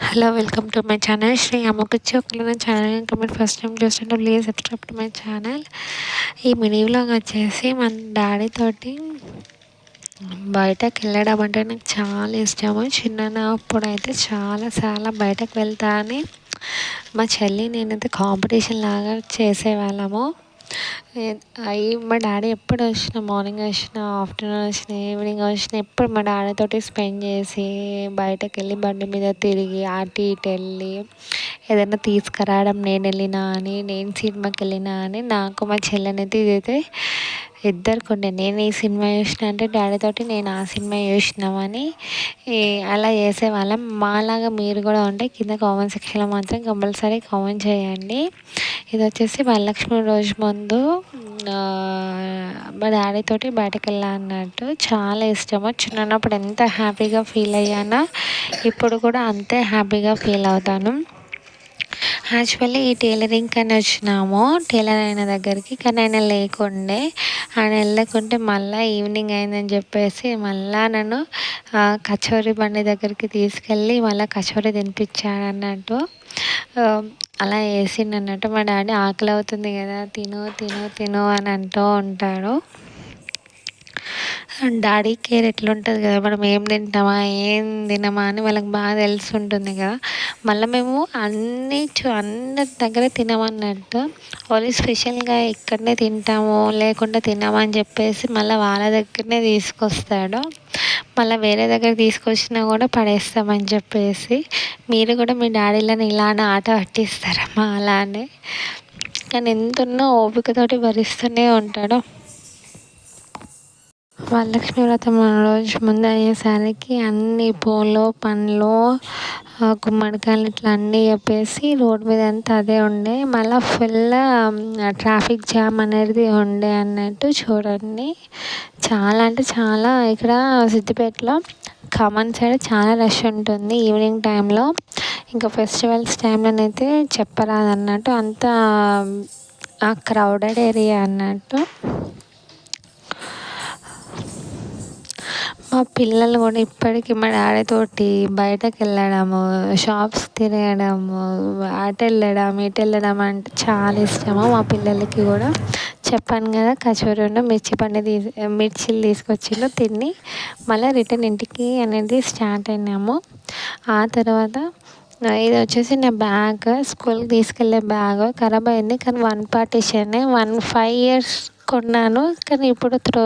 Hello welcome to my channel Sri అమ్మకుచ్చి ఒకళ్ళ channel ఇంకా మీరు ఫస్ట్ టైం చూస్తుంటే please subscribe to my channel. ఈ మినీ వ్లాగ్ వచ్చేసి మన డాడీ తోటి బయటకు వెళ్ళడం అంటే నాకు చాలా ఇష్టము. చిన్నప్పుడు అయితే చాలా చాలా బయటకు వెళ్తా అని మా చెల్లి నేనైతే కాంపిటీషన్ లాగా చేసేవాళ్ళము. మా డాడీ ఎప్పుడు వచ్చినా మార్నింగ్ వచ్చినా ఆఫ్టర్నూన్ వచ్చినా ఈవినింగ్ వచ్చినా ఎప్పుడు మా డాడీతోటి స్పెండ్ చేసి బయటకు వెళ్ళి బండి మీద తిరిగి అటు ఇటు వెళ్ళి ఏదైనా తీసుకురావడం, నేను వెళ్ళినా అని, నేను సినిమాకి వెళ్ళినా అని నాకు మా చెల్లెనైతే ఇదైతే ఇద్దరికి ఉండే. నేను ఈ సినిమా చూసిన అంటే డాడీతోటి నేను ఆ సినిమా చూసినామని అలా చేసేవాళ్ళం. మాలాగా మీరు కూడా ఉంటే కింద కామెంట్ సెక్షన్లో మాత్రం కంపల్సరీ కామెంట్ చేయండి. ఇది వచ్చేసి వరలక్ష్మి రోజు ముందు మా డాడీతోటి బయటకు వెళ్ళా అన్నట్టు చాలా ఇష్టము. చిన్నప్పుడు ఎంత హ్యాపీగా ఫీల్ అయ్యానో ఇప్పుడు కూడా అంతే హ్యాపీగా ఫీల్ అవుతాను. యాక్చువల్లీ ఈ టైలరింగ్ అని వచ్చినాము టైలర్ అయిన దగ్గరికి, కానీ ఆయన లేకుండే. ఆయన వెళ్ళకుంటే మళ్ళీ ఈవినింగ్ అయిందని చెప్పేసి మళ్ళీ నన్ను కచోరీ బండి దగ్గరికి తీసుకెళ్ళి మళ్ళీ కచోరీ తినిపించాడు అన్నట్టు. అలా వేసిండు అన్నట్టు. మా డాడీ ఆకలి అవుతుంది కదా తిను తిను తిను అని అంటూ ఉంటాడు. డాడీ కేర్ ఎట్లుంటుంది కదా, మనం ఏం తింటామా ఏం తినమా అని వాళ్ళకి బాగా తెలిసి ఉంటుంది కదా. మళ్ళీ మేము అందరి దగ్గర తినమన్నట్టు ఓన్లీ స్పెషల్గా ఇక్కడనే తింటాము లేకుంటే తినమని చెప్పేసి మళ్ళీ వాళ్ళ దగ్గరనే తీసుకొస్తాడు. మళ్ళీ వేరే దగ్గర తీసుకొచ్చినా కూడా పడేస్తామని చెప్పేసి. మీరు కూడా మీ డాడీలను ఇలానే ఆట పట్టిస్తారమ్మా అలానే. కానీ ఎంతున్నా ఓపికతోటి భరిస్తూనే ఉంటాడు. వరలక్ష్మి వ్రతం రోజు ముందు అయ్యేసరికి అన్ని పూలు పండ్లు గుమ్మడికాయలు ఇట్లా అన్నీ చెప్పేసి రోడ్ మీద అంతా అదే ఉండే. మళ్ళీ ఫుల్ ట్రాఫిక్ జామ్ అనేది ఉండే అన్నట్టు. చూడండి చాలా అంటే చాలా ఇక్కడ సిద్దిపేటలో ఖమ్మం సైడ్ చాలా రష్ ఉంటుంది ఈవినింగ్ టైంలో. ఇంకా ఫెస్టివల్స్ టైంలోనైతే చెప్పరాదు అన్నట్టు, అంత క్రౌడెడ్ ఏరియా అన్నట్టు. మా పిల్లలు కూడా ఇప్పటికీ మా డాడీతోటి బయటకు వెళ్ళడము, షాప్స్ తిరగడము, అటు వెళ్ళడం ఇటు వెళ్ళడం అంటే చాలా ఇష్టము మా పిల్లలకి కూడా. చెప్పాను కదా కచోరీను మిర్చీలు తీసుకొచ్చిండు తిని మళ్ళీ రిటర్న్ ఇంటికి అనేది స్టార్ట్ అయినాము. ఆ తర్వాత ఇది వచ్చేసి నా బ్యాగ్, స్కూల్కి తీసుకెళ్ళే బ్యాగ్ ఖరాబ్ అయింది. కానీ 1 పార్టీషనే 5 years కొన్నాను, కానీ ఇప్పుడు త్రో